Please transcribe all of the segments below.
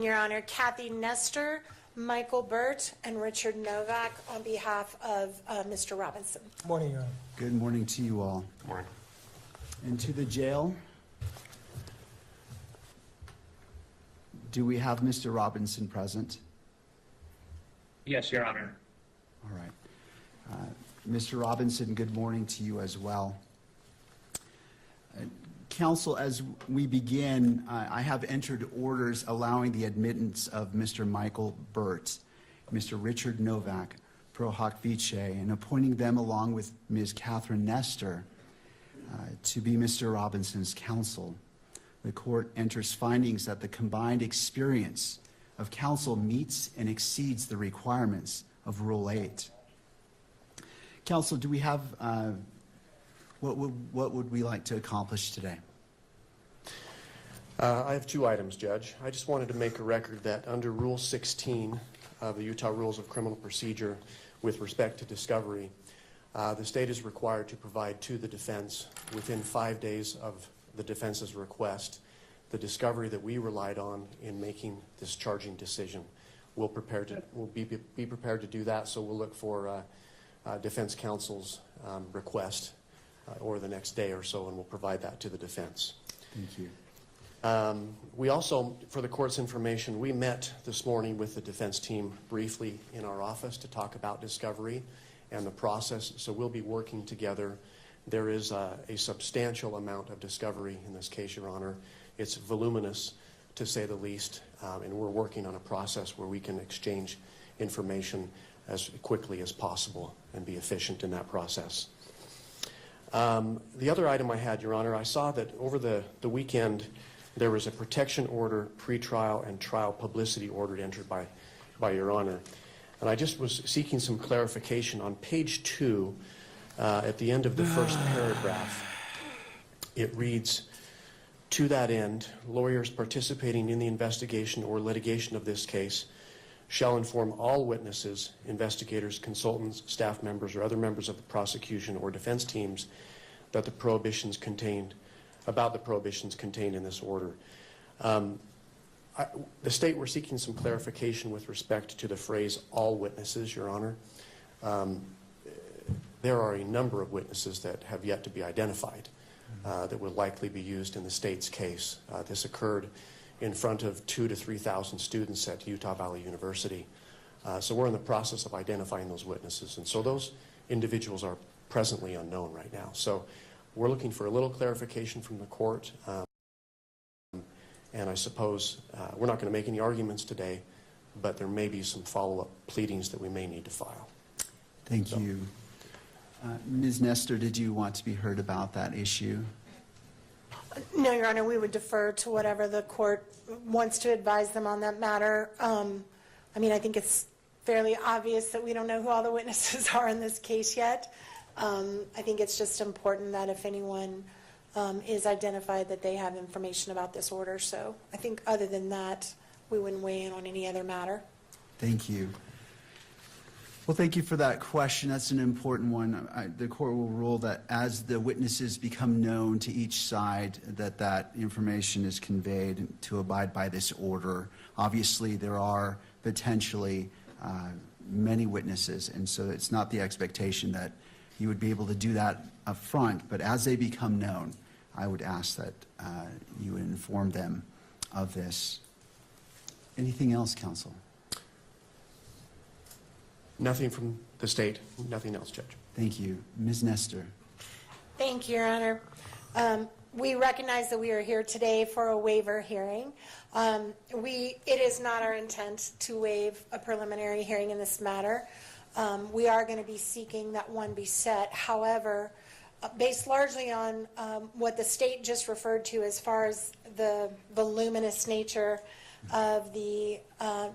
Your Honor, Kathy Nestor, Michael Burt, and Richard Novak on behalf of Mr. Robinson. Morning, Your Honor. Good morning to you all. Morning. And to the jail, do we have Mr. Robinson present? Yes, Your Honor. All right. Mr. Robinson, good morning to you as well. Counsel, as we begin, I have entered orders allowing the admittance of Mr. Michael Burt, Mr. Richard Novak, pro hoc vice, and appointing them along with Ms. Catherine Nestor to be Mr. Robinson's counsel. The court enters findings that the combined experience of counsel meets and exceeds the requirements of Rule 8. Counsel, do we have what would we like to accomplish today? I have two items, Judge. I just wanted to make a record that under Rule 16 of the Utah Rules of Criminal Procedure with respect to discovery, the state is required to provide to the defense within 5 days of the defense's request the discovery that we relied on in making this charging decision. We'll be prepared to do that, so we'll look for defense counsel's request or the next day or so, and we'll provide that to the defense. Thank you. We also, for the court's information, we met this morning with the defense team briefly in our office to talk about discovery and the process, so we'll be working together. There is a substantial amount of discovery in this case, Your Honor. It's voluminous, to say the least, and we're working on a process where we can exchange information as quickly as possible and be efficient in that process. The other item I had, Your Honor, I saw that over the weekend there was a protection order, pretrial, and trial publicity order entered by Your Honor. And I just was seeking some clarification. On page 2, at the end of the first paragraph, it reads, "To that end, lawyers participating in the investigation or litigation of this case shall inform all witnesses, investigators, consultants, staff members, or other members of the prosecution or defense teams that the prohibitions contained in this order." The state were seeking some clarification with respect to the phrase "all witnesses," Your Honor. There are a number of witnesses that have yet to be identified that will likely be used in the state's case. This occurred in front of 2,000 to 3,000 students at Utah Valley University. So we're in the process of identifying those witnesses, and so those individuals are presently unknown right now. So we're looking for a little clarification from the court, and I suppose we're not going to make any arguments today, but there may be some follow-up pleadings that we may need to file. Thank you. Ms. Nestor, did you want to be heard about that issue? No, Your Honor, we would defer to whatever the court wants to advise them on that matter. I mean, I think it's fairly obvious that we don't know who all the witnesses are in this case yet. I think it's just important that if anyone is identified, that they have information about this order. So I think other than that, we wouldn't weigh in on any other matter. Thank you. Well, thank you for that question. That's an important one. The court will rule that as the witnesses become known to each side, that information is conveyed to abide by this order. Obviously, there are potentially many witnesses, and so it's not the expectation that you would be able to do that up front, but as they become known, I would ask that you would inform them of this. Anything else, counsel? Nothing from the state. Nothing else, Judge. Thank you. Ms. Nestor. Thank you, Your Honor. We recognize that we are here today for a waiver hearing. It is not our intent to waive a preliminary hearing in this matter. We are going to be seeking that one be set. However, based largely on what the state just referred to as far as the voluminous nature of the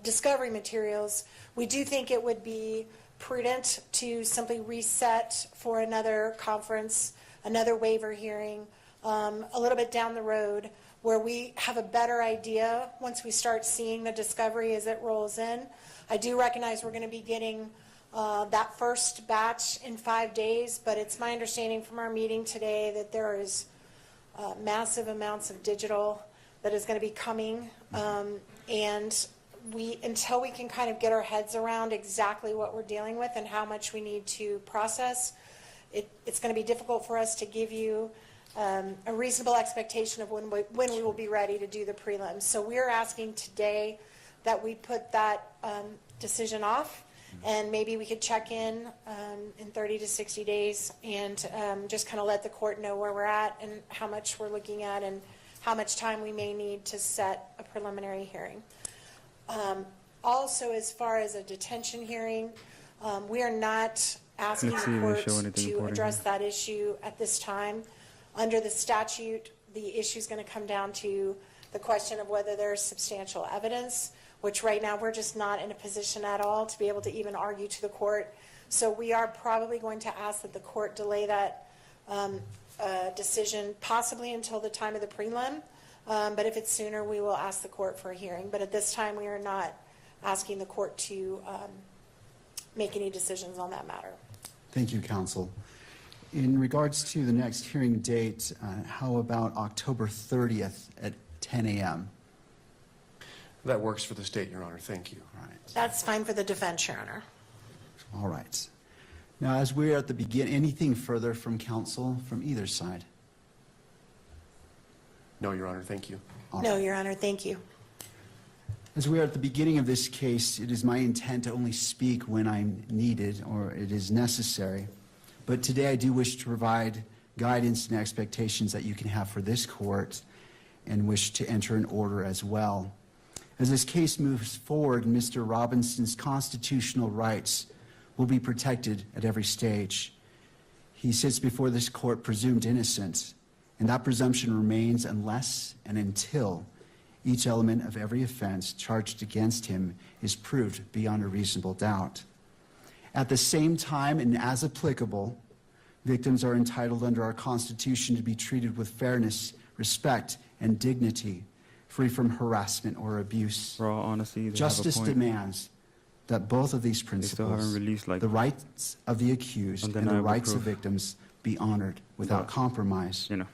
discovery materials, we do think it would be prudent to simply reset for another conference, another waiver hearing, a little bit down the road, where we have a better idea once we start seeing the discovery as it rolls in. I do recognize we're going to be getting that first batch in 5 days, but it's my understanding from our meeting today that there is massive amounts of digital that is going to be coming And until we can kind of get our heads around exactly what we're dealing with and how much we need to process, it's going to be difficult for us to give you a reasonable expectation of when we will be ready to do the prelims. So we're asking today that we put that decision off, and maybe we could check in 30 to 60 days and just kind of let the court know where we're at and how much we're looking at and how much time we may need to set a preliminary hearing. Also, as far as a detention hearing, we are not asking Let's see the if they court show anything to important address here. that issue at this time. Under the statute, the issue is going to come down to the question of whether there's substantial evidence, which right now we're just not in a position at all to be able to even argue to the court. So we are probably going to ask that the court delay that decision possibly until the time of the prelim. But if it's sooner, we will ask the court for a hearing. But at this time, we are not asking the court to make any decisions on that matter. Thank you, counsel. In regards to the next hearing date, how about October 30th at 10 a.m.? That works for the state, Your Honor. Thank you. All right. That's fine for the defense, Your Honor. All right. Now, as we're at the beginning, anything further from counsel from either side? No, Your Honor. Thank you. All No, right. Your Honor, thank you. As we are at the beginning of this case, it is my intent to only speak when I'm needed or it is necessary. But today I do wish to provide guidance and expectations that you can have for this court and wish to enter an order as well. As this case moves forward, Mr. Robinson's constitutional rights will be protected at every stage. He sits before this court presumed innocent, and that presumption remains unless and until each element of every offense charged against him is proved beyond a reasonable doubt. At the same time, and as applicable, victims are entitled under our Constitution to be treated with fairness, respect, and dignity, free from harassment or abuse. For all honesty, they Justice have a point. demands that both of these still haven't principles, released, like, the rights of the accused and the undeniable rights of proof. victims, be honored without But, compromise. You know,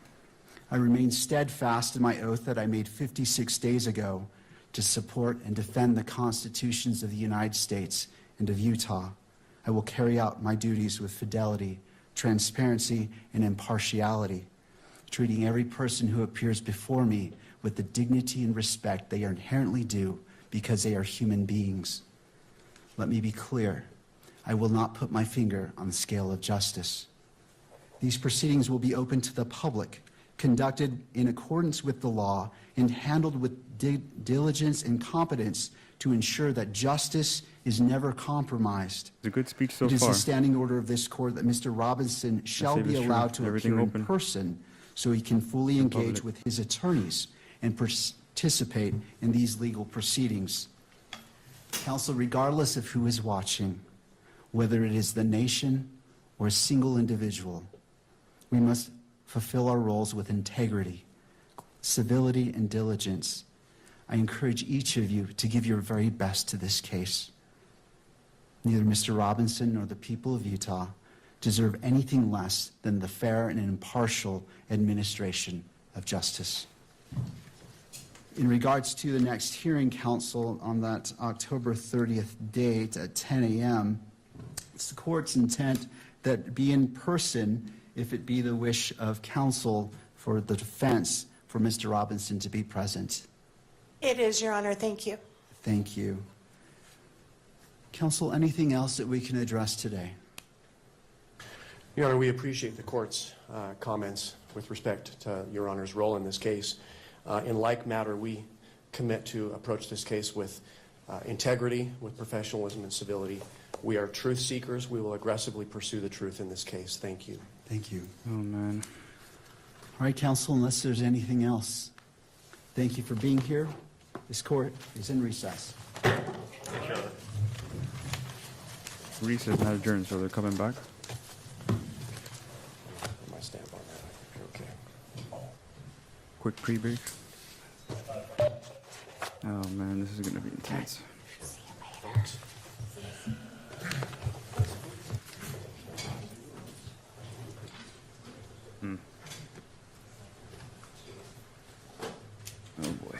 I remain steadfast in my oath that I made 56 days ago to support and defend the constitutions of the United States and of Utah. I will carry out my duties with fidelity, transparency, and impartiality, treating every person who appears before me with the dignity and respect they are inherently due because they are human beings. Let me be clear. I will not put my finger on the scale of justice. These proceedings will be open to the public, conducted in accordance with the law, and handled with diligence and competence to ensure that justice is never compromised. it's a good speech so It is far. a standing order of this court that Mr. Robinson shall say be it's allowed true. to Everything appear in open. person so he can fully engage public. with his attorneys and participate in these legal proceedings. Counsel, regardless of who is watching, whether it is the nation or a single individual, we must fulfill our roles with integrity, civility, and diligence. I encourage each of you to give your very best to this case. Neither Mr. Robinson nor the people of Utah deserve anything less than the fair and impartial administration of justice. In regards to the next hearing, counsel, on that October 30th date at 10 a.m., it's the court's intent that it be in person if it be the wish of counsel for the defense for Mr. Robinson to be present. It is, Your Honor. Thank you. Thank you. Counsel, anything else that we can address today? Your Honor, we appreciate the court's comments with respect to Your Honor's role in this case. In like matter, we commit to approach this case with integrity, with professionalism and civility. We are truth seekers. We will aggressively pursue the truth in this case. Thank you. Thank you. Oh, man. All right, counsel, unless there's anything else, thank you for being here. This court is in recess. Recess not adjourned, so they're coming back. My stamp on that. Okay. Quick pre-brief. Oh, man, this is going to be intense. Oh, boy.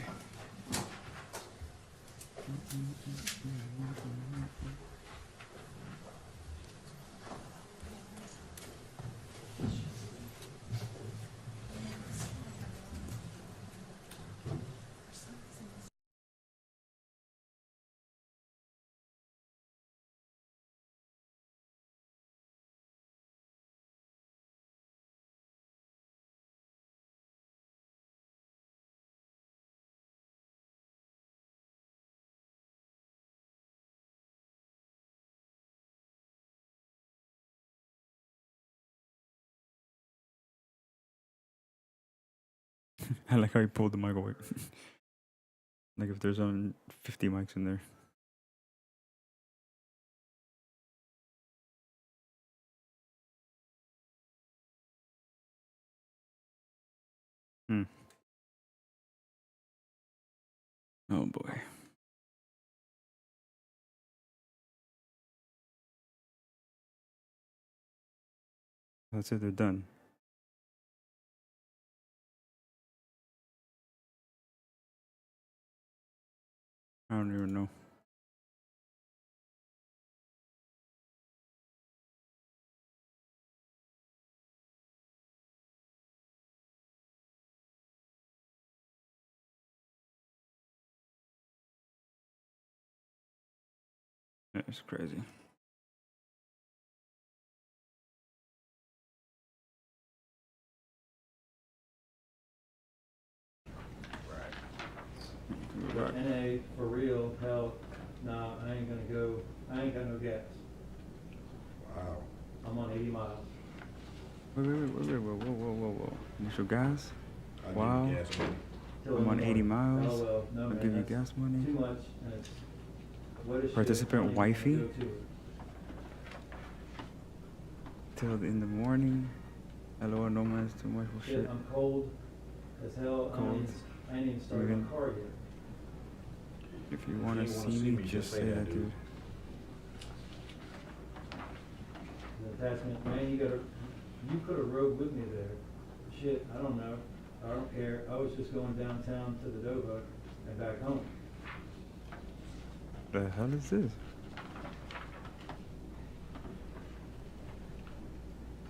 I like how he pulled the mic away. Like if there's 50 mics in there. Hmm. Oh boy. That's it, they're done. I don't even know. It's crazy. But NA, for real, hell, nah, I ain't gonna go, I ain't got no gas. Wow. I'm on 80 miles. Wait, whoa. Initial gas? I Wow. need gas money. Till I'm in on the 80 morning. miles. LOL, no, I'll man, give you that's gas money. Too much, and it's, what is Participant shit, I don't even wifey? wanna go to it. Till in the morning. LOL, no man's too much Shit, shit. I'm cold as hell, Cold. I ain't even started Even- my car yet. If you want you to wanna see see me, me, just just say say that, that, dude. dude. The attachment, man, you could've rode with me there. Shit, I don't know, I don't care, I was just going downtown to the Dova and back home. The hell is this?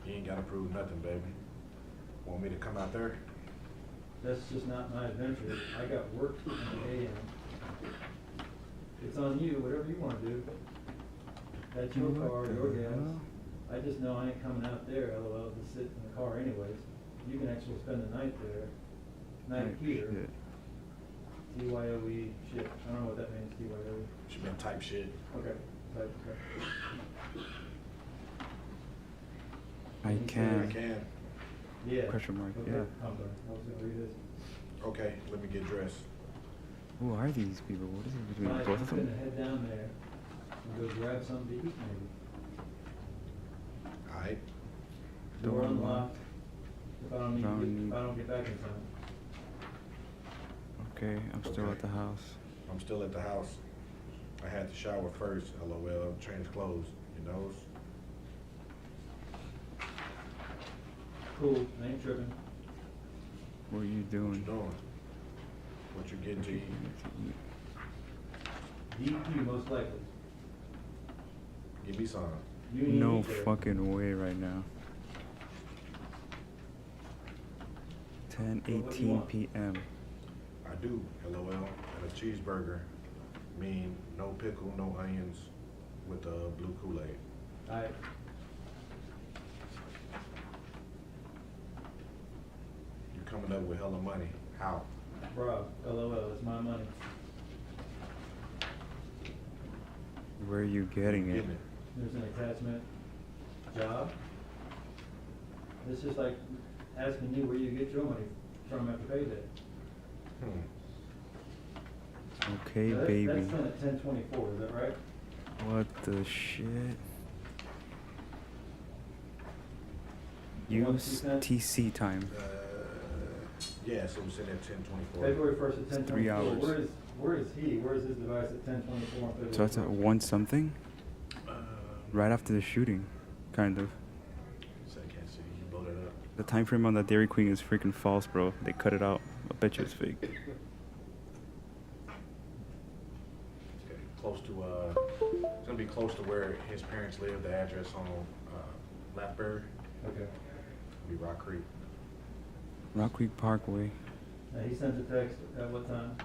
You ain't gotta prove nothing, baby. Want me to come out there? That's just not my adventure. I got work in the AM. It's on you, whatever you wanna do. That's your What car, the your gas. hell? I just know I ain't coming out there, LOL, to sit in the car anyways. You can actually spend the night there. Night Like, here. shit. TYOE, shit, I don't know what that means, TYOE. She been type shit. Okay, okay. I He I can. can. Yeah. Question mark, Okay, yeah. I'm sorry, I was gonna read this. Okay, let me get dressed. Who are these people? What is it between Mike, both I'm of gonna them? head down there and go grab something to eat maybe. Alright. Door Door unlocked. If I don't need to Don't get, need- if I don't get back in time. Okay, I'm still Okay. at the house. I'm still at the house. I had to shower first, LOL, change clothes, you know? Cool, I ain't tripping. What are you What you doing? doing? What you getting to eat? DP most likely. Give me some. You need No me there. fucking way right now. Well, what do you 10:18 want? p.m. I do, LOL, and a cheeseburger. Mean no pickle, no onions with the blue Kool-Aid. Alright, You coming up with hella money. How? bro, LOL, it's my money. Where are you getting it? Getting it. There's an attachment. Job. It's just like asking you where you get your money from after payday. Okay, So baby. That's done at 10:24, is that right? What the shit? You want Use 2 cents? TC time. Yes, it was in at 10:24. February 1st at 10:24. It's 3 hours. Where is he? Where is his device at 10:24 on February So that's at 1st? 1 something? Uh, Right after the shooting, kind of. so I can't see. You blowed it up. The time frame on the Dairy Queen is freaking false, bro. They cut it out. I bet you it's fake. close to, it's gonna be close to where his parents live, the address on, Lapberry, Okay. be Rock Creek. Rock Creek Parkway. Now, he sent a text at what time?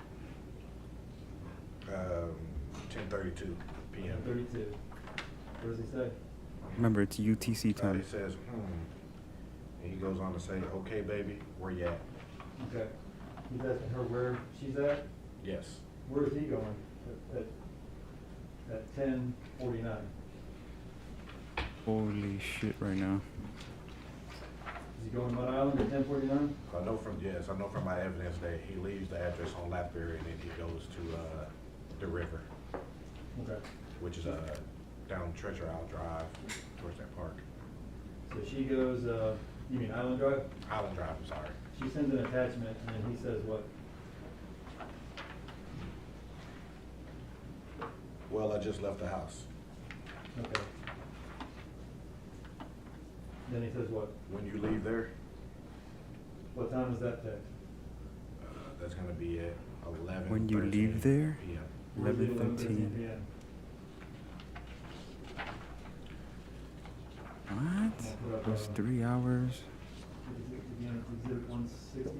10:32 PM. 32. What does he say? Remember, it's UTC time. It says, and he goes on to say, okay, baby, where you at? Okay. He's asking her where she's at? Yes. Where is he going at 10:49? Holy shit right now. Is he going to Mud Island at 10:49? I know from my evidence that he leaves the address on Lapberry and then he goes to, the river, Okay. which is, down Treasure Isle Drive towards that park. So she goes, you mean Island Drive? Island Drive, I'm sorry. She sends an attachment and then he says what? Well, I just left the house. Okay. Then he says what? When you leave there, What time is that text? that's gonna be at 11:13 When you leave there? PM. Where's the 11:13. 11:13 p.m.? What? Those 3 hours. Exhibit 160?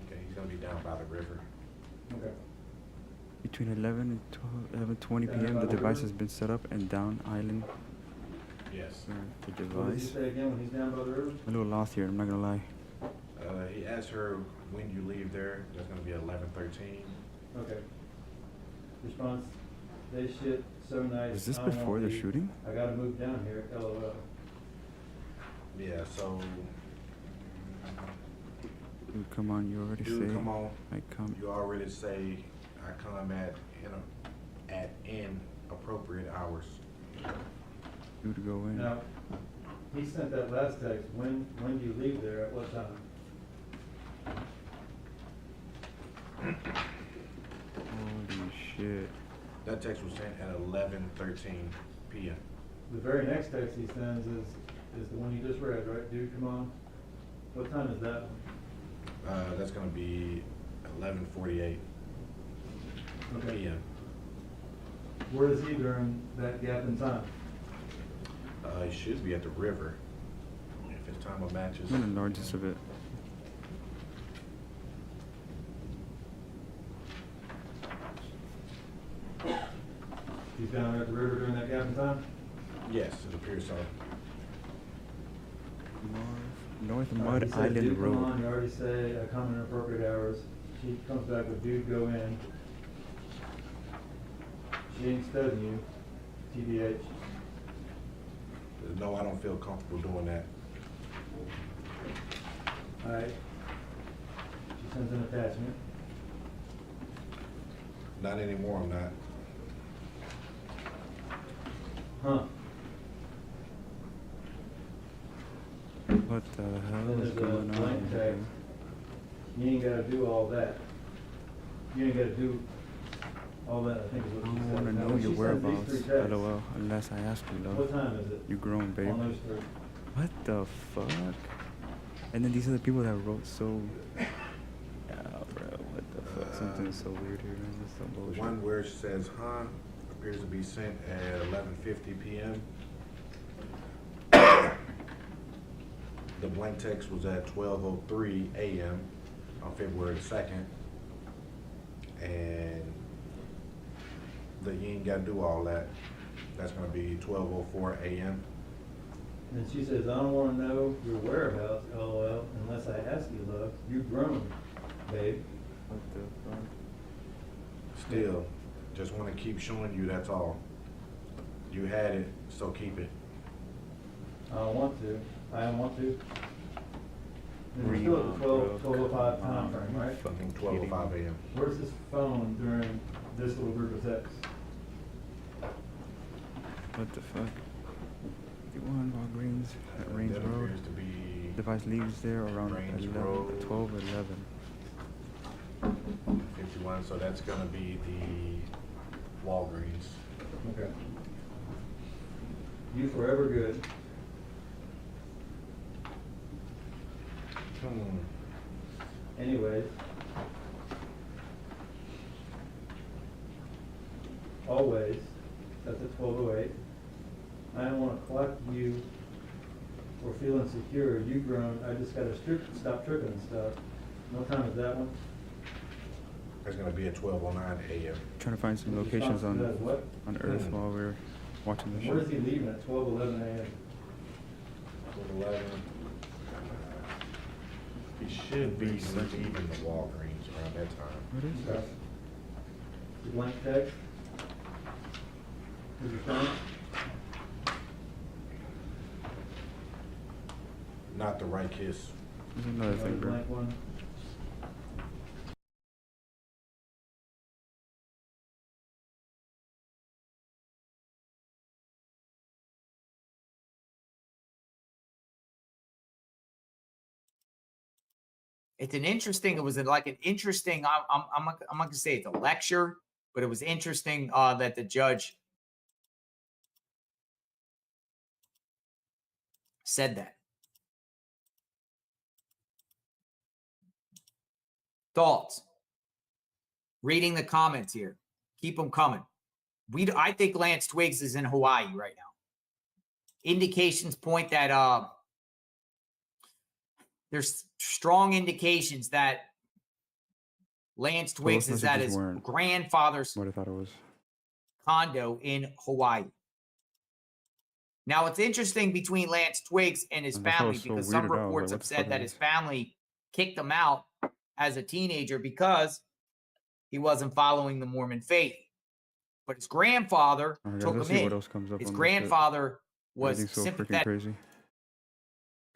Okay, he's gonna be down by the river. Okay. Between 11 and 11:20 Down p.m. by the the device river? has been set up and down island. Yes. The What does he device. say again when he's down by the river? I'm a little lost here. I'm not gonna lie. He asked her when you leave there, that's gonna be 11:13. Okay. Response, they shit so nice. Was this I don't before wanna the leave. shooting? I gotta move down here, LOL. Yeah, so, Dude, come on, you already dude, say. come on. I come. You already say I come at inappropriate hours. Dude, go in. Now, he sent that last text, when do you leave there, at what time? Holy shit. That text was sent at 11:13 PM. The very next text he sends is the one you just read, right? Dude, come on. What time is that one? That's gonna be 11:48 Okay. PM. Where is he during that gap in time? It should be at the river. If his time of matches. I'm gonna enlarge this a bit. He's down there at the river during that gap in time? Yes, it appears so. North All right, Mud he said, Island "Dude, come on," Road. you already say, come in appropriate hours. She comes back with, dude, go in. She ain't studying you, TBH. No, I don't feel comfortable doing that. All right. She sends an attachment. Not anymore, I'm not. Huh. What the hell Then is there's a going blank on here? text. You ain't gotta do all that. You ain't gotta do all that, I think is what I she don't said. wanna Now, know when your she sends whereabouts. these three texts, LOL. Unless I ask you, what though. time is it? You grown, babe. On those three. What the fuck? And then these are the people that wrote so. Yeah, bro. What the fuck? Something's so weird here, man. This is some bullshit. One where it says, huh, appears to be sent at 11:50 PM. The blank text was at 12:03 AM on February the 2nd. And the you ain't gotta do all that. That's gonna be 12:04 AM. And she says, I don't wanna know your whereabouts, LOL, unless I ask you, love. You grown, babe. What the fuck? Still, just wanna keep showing you, that's all. You had it, so keep it. I don't want to. I don't want to. And we're Read still at on, the bro. 12:05 time frame, right? Fucking 12:05 AM. Where's his phone during this little group of texts? What the fuck? 51 Walgreens at Range That Road. appears to be Device leaves there around Range 11, Road. 12 or 11. 51, so that's gonna be the Walgreens. Okay. You forever good. Anyways. Always, that's at 12:08. I don't wanna clock you or feel insecure. You grown, I just gotta stop tripping and stuff. What time is that one? That's gonna be at 12:09 a.m. Trying to find some His locations response to that is what? on Earth while we're watching the Where is show. he leaving at 12:11 a.m.? 11. He should be leaving the Walgreens around that time. What is Okay. this? The blank text? Is your phone? Not the right kiss. There's another Another thing, bro. blank one? It's an interesting. It was like an interesting. I'm not gonna say it's a lecture, but it was interesting that the judge said that. Thoughts? Reading the comments here. Keep them coming. I think Lance Twiggs is in Hawaii right now. Indications point that there's strong indications that Lance So Twiggs those is at messages his weren't grandfather's what I thought it was. condo in Hawaii. Now, it's interesting between Lance Twiggs and his And that's why I family was so because some weirded out. I was reports like, have what the said fuck that is his this? family kicked him out as a teenager because he wasn't following the Mormon faith. But his grandfather Alright, guys, took let's him see what in. else comes up His on this shit. grandfather was Everything's so freaking sympathetic. crazy.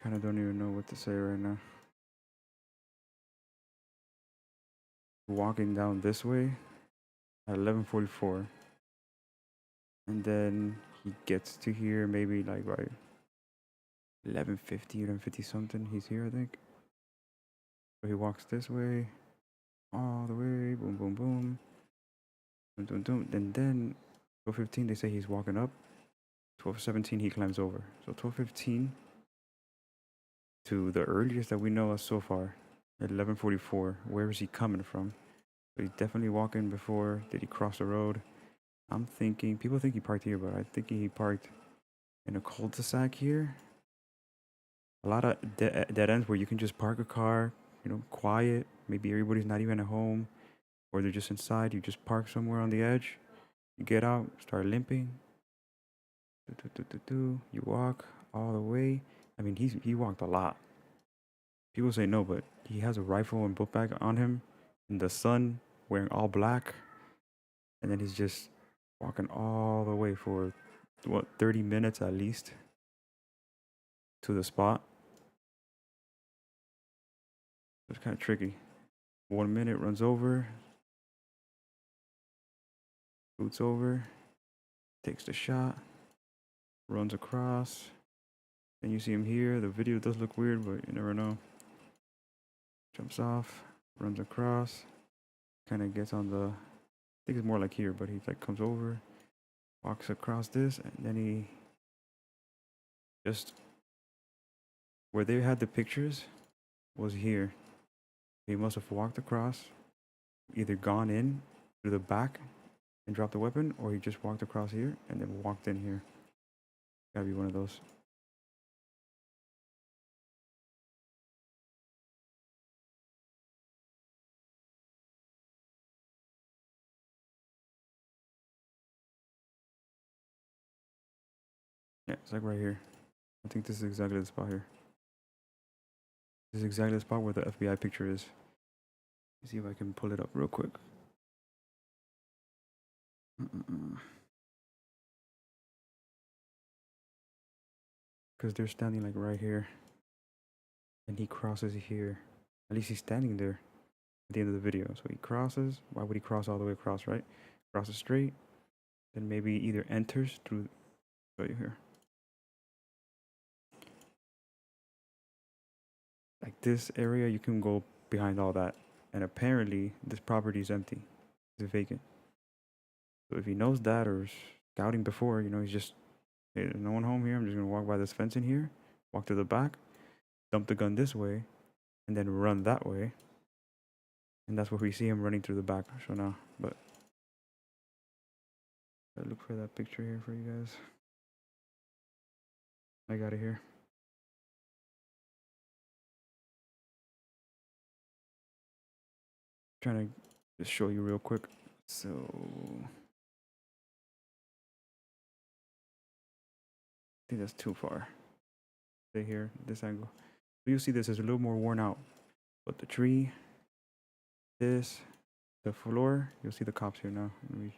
Kind of don't even know what to say right now. Walking down this way at 11:44, and then he gets to here maybe like by 11:50, 11:50 something. He's here, I think. So he walks this way, all the way, boom, boom, boom, boom, boom, boom. And then 12:15, they say he's walking up. 12:17, he climbs over. So 12:15 to the earliest that we know of so far, at 11:44. Where is he coming from? So he's definitely walking before. Did he cross the road? I'm thinking, people think he parked here, but I'm thinking he parked in a cul-de-sac here. A lot of dead ends where you can just park a car, you know, quiet. Maybe everybody's not even at home, or they're just inside. You just park somewhere on the edge. You get out, start limping. You walk all the way. I mean, he walked a lot. People say no, but he has a rifle and book bag on him in the sun, wearing all black, and then he's just walking all the way for what, 30 minutes at least to the spot. It's kind of tricky. 1 minute runs over, boots over, takes the shot, runs across. Then you see him here. The video does look weird, but you never know. Jumps off, runs across, kind of gets on the, I think it's more like here, but he like comes over, walks across this, and then he just, where they had the pictures was here. He must have walked across, either gone in through the back and dropped the weapon, or he just walked across here and then walked in here. Gotta be one of those. Yeah, it's like right here. I think this is exactly the spot here. This is exactly the spot where the FBI picture is. Let's see if I can pull it up real quick. Because they're standing like right here. And he crosses here. At least he's standing there at the end of the video. So he crosses. Why would he cross all the way across, right? Crosses straight. Then maybe either enters through. Show you here. Like this area, you can go behind all that. And apparently, this property is empty. It's vacant. So if he knows that or scouting before, you know, he's just, hey, there's no one home here. I'm just going to walk by this fence in here, walk to the back, dump the gun this way, and then run that way. And that's where we see him running through the back. So now, but I look for that picture here for you guys. I got it here. Trying to just show you real quick. So I think that's too far. Stay here, this angle. So you'll see this is a little more worn out. But the tree, this, the floor, you'll see the cops here now. Let me.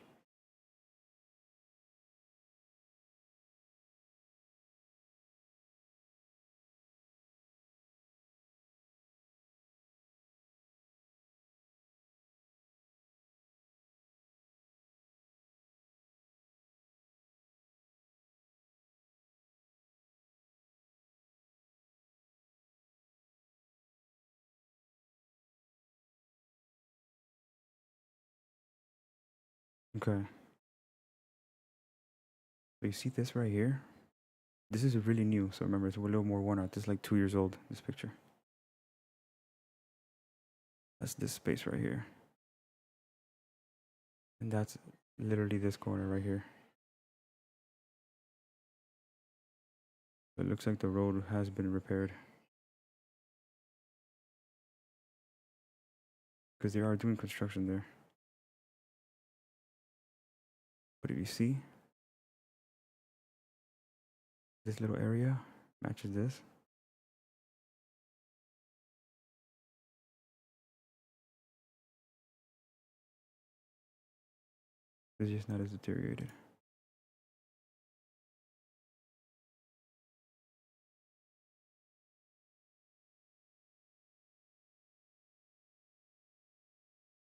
Okay. So you see this right here? This is really new. So remember, it's a little more worn out. This is like 2 years old, this picture. That's this space right here. And that's literally this corner right here. It looks like the road has been repaired. Because they are doing construction there. But if you see, this little area matches this. It's just not as deteriorated.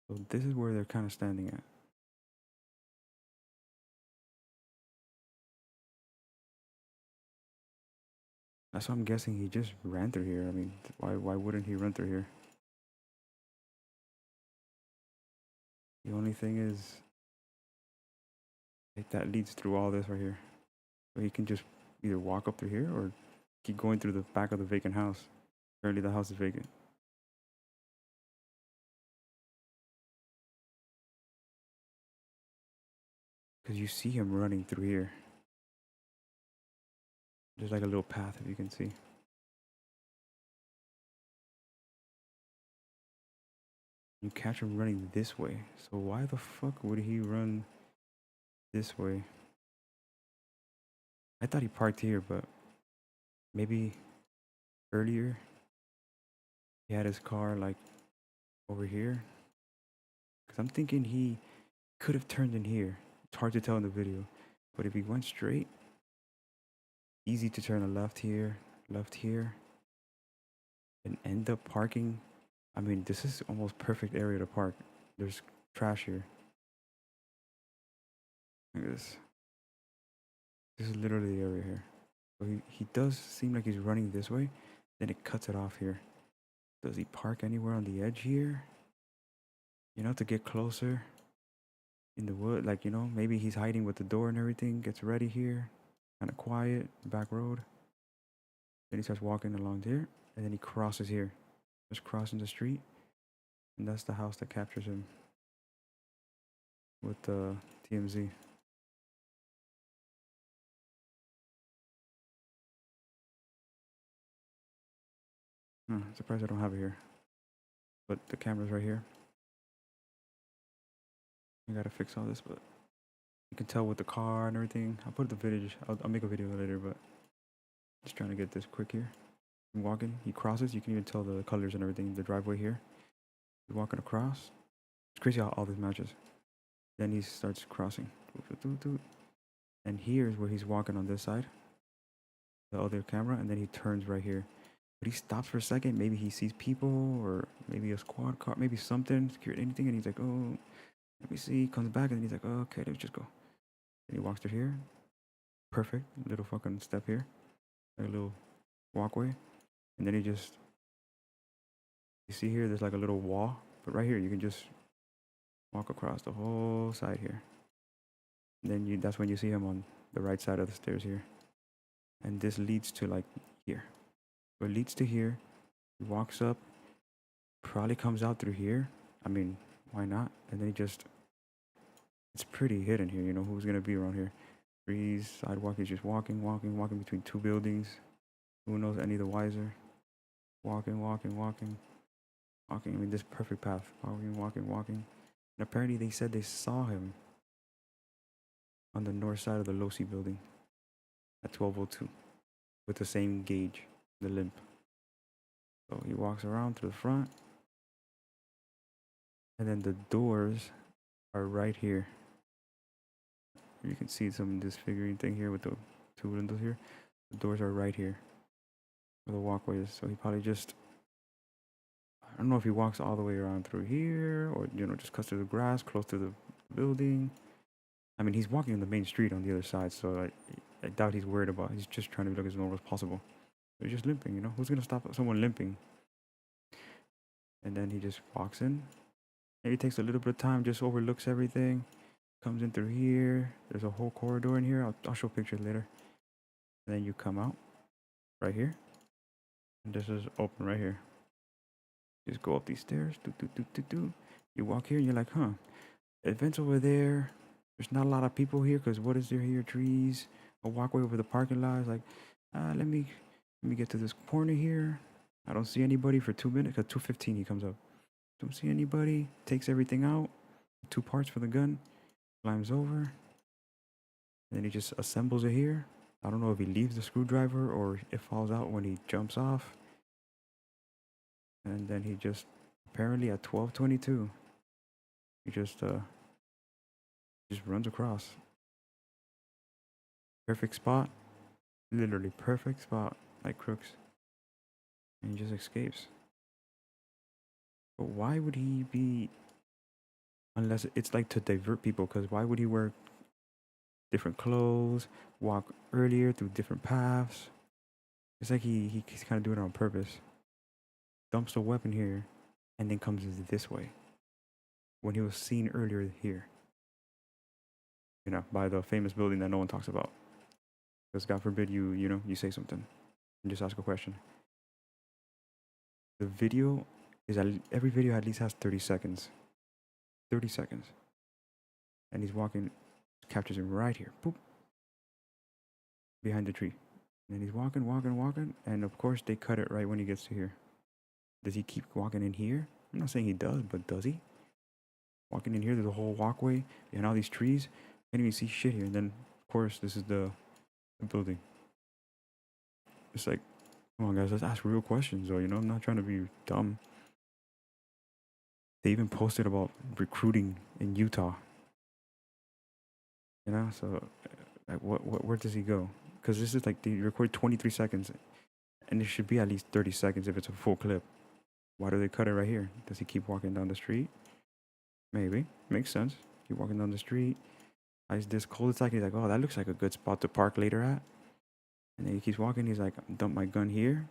So this is where they're kind of standing at. That's what I'm guessing. He just ran through here. I mean, why wouldn't he run through here? The only thing is, like, that leads through all this right here. So he can just either walk up through here or keep going through the back of the vacant house. Apparently the house is vacant. Because you see him running through here. There's like a little path, if you can see. You catch him running this way. So why the fuck would he run this way? I thought he parked here, but maybe earlier he had his car like over here. Because I'm thinking he could have turned in here. It's hard to tell in the video. But if he went straight, easy to turn a left here, and end up parking. I mean, this is almost perfect area to park. There's trash here. Look at this. This is literally the area here. So he does seem like he's running this way. Then it cuts it off here. Does he park anywhere on the edge here? You know, to get closer in the wood. Like, you know, maybe he's hiding with the door and everything. Gets ready here. Kind of quiet. Back road. Then he starts walking along there. And then he crosses here. Just crossing the street. And that's the house that captures him. With the TMZ. Surprised I don't have it here. But the camera's right here. I gotta fix all this, but you can tell with the car and everything. I'll put the footage. I'll make a video later, but just trying to get this quick here. I'm walking. He crosses. You can even tell the colors and everything. The driveway here. He's walking across. It's crazy how all this matches. Then he starts crossing. And here's where he's walking on this side. The other camera, and then he turns right here. But he stops for a second. Maybe he sees people, or maybe a squad car, maybe something, security, anything. And he's like, oh, let me see. Comes back, and then he's like, oh, okay, let's just go. And he walks through here. Perfect. Little fucking step here. Like a little walkway. And then he just, you see here, there's like a little wall. But right here, you can just walk across the whole side here. And then that's when you see him on the right side of the stairs here. And this leads to like here. So it leads to here. He walks up. Probably comes out through here. I mean, why not? And then he just, it's pretty hidden here, you know, who's gonna be around here? Trees, sidewalk, he's just walking, walking, walking between two buildings. Who knows any the wiser? Walking, walking, walking, walking. I mean, this perfect path. Walking, walking, walking. And apparently they said they saw him on the north side of the Losi building at 12:02 with the same gauge, the limp. So he walks around to the front, and then the doors are right here. You can see some disfiguring thing here with the two windows here. The doors are right here where the walkway is. So he probably just, I don't know if he walks all the way around through here or, you know, just cuts through the grass close to the building. I mean, he's walking on the main street on the other side, so I doubt he's worried about. He's just trying to look as normal as possible. He's just limping, you know. Who's gonna stop someone limping? And then he just walks in. Maybe takes a little bit of time, just overlooks everything. Comes in through here. There's a whole corridor in here. I'll show pictures later. And then you come out right here. And this is open right here. Just go up these stairs. Do, do, do, do, do. You walk here and you're like, huh. Events over there. There's not a lot of people here because what is there here? Trees. A walkway over the parking lot. It's like, let me get to this corner here. I don't see anybody for 2 minutes. Cause 2:15 he comes up. Don't see anybody. Takes everything out. 2 parts for the gun. Climbs over. And then he just assembles it here. I don't know if he leaves the screwdriver or it falls out when he jumps off. And then he just, apparently at 12:22, he just runs across. Perfect spot. Literally perfect spot, like Crooks. And he just escapes. But why would he be, unless it's like to divert people, because why would he wear different clothes, walk earlier through different paths? It's like he's kind of doing it on purpose. Dumps the weapon here and then comes this way when he was seen earlier here, you know, by the famous building that no one talks about, because God forbid you say something and just ask a question. The video is, every video at least has 30 seconds. 30 seconds. And he's walking, captures him right here. Boop. Behind the tree. And then he's walking, walking, walking. And of course they cut it right when he gets to here. Does he keep walking in here? I'm not saying he does, but does he? Walking in here, there's a whole walkway and all these trees. Can't even see shit here. And then, of course, this is the building. It's like, come on, guys, let's ask real questions, though. You know, I'm not trying to be dumb. They even posted about recruiting in Utah. You know, so like, where does he go? Because this is like, they record 23 seconds, and it should be at least 30 seconds if it's a full clip. Why do they cut it right here? Does he keep walking down the street? Maybe. Makes sense. Keep walking down the street. It's this cul-de-sac. He's like, oh, that looks like a good spot to park later at. And then he keeps walking. He's like, dump my gun here.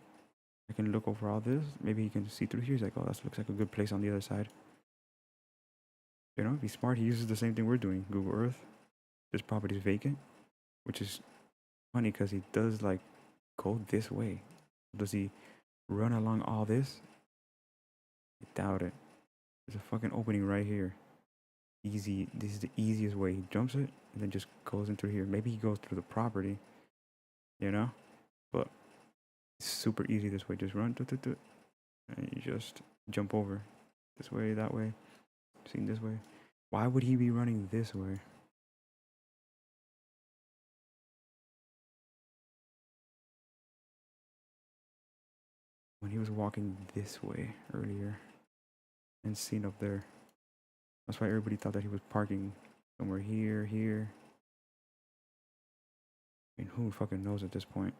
I can look over all this. Maybe he can see through here. He's like, oh, that looks like a good place on the other side. You know, if he's smart, he uses the same thing we're doing. Google Earth. This property is vacant, which is funny because he does like go this way. Does he run along all this? I doubt it. There's a fucking opening right here. Easy. This is the easiest way. He jumps it and then just goes in through here. Maybe he goes through the property, you know? But it's super easy this way. Just run, and you just jump over. This way, that way. Seen this way. Why would he be running this way? When he was walking this way earlier and seen up there. That's why everybody thought that he was parking somewhere here. I mean, who fucking knows at this point?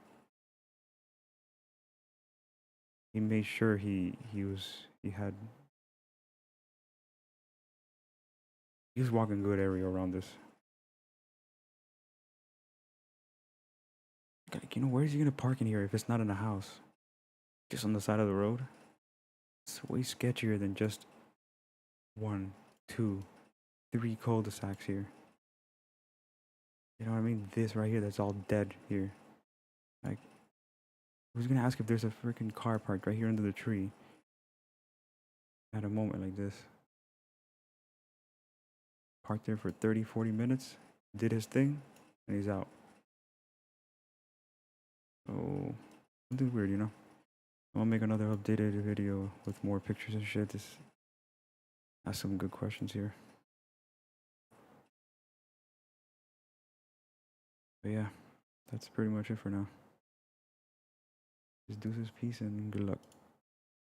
He made sure he was walking good area around this. Like, you know, where is he gonna park in here if it's not in a house? Just on the side of the road? It's way sketchier than just 1, 2, 3 cul-de-sacs here. You know what I mean? This right here, that's all dead here. Like, who's gonna ask if there's a freaking car parked right here under the tree? had a moment like this. Parked there for 30, 40 minutes, did his thing, and he's out. So, something weird, you know? I'll make another updated video with more pictures and shit. This has some good questions here. But yeah, that's pretty much it for now. Just deuces, peace, and good luck.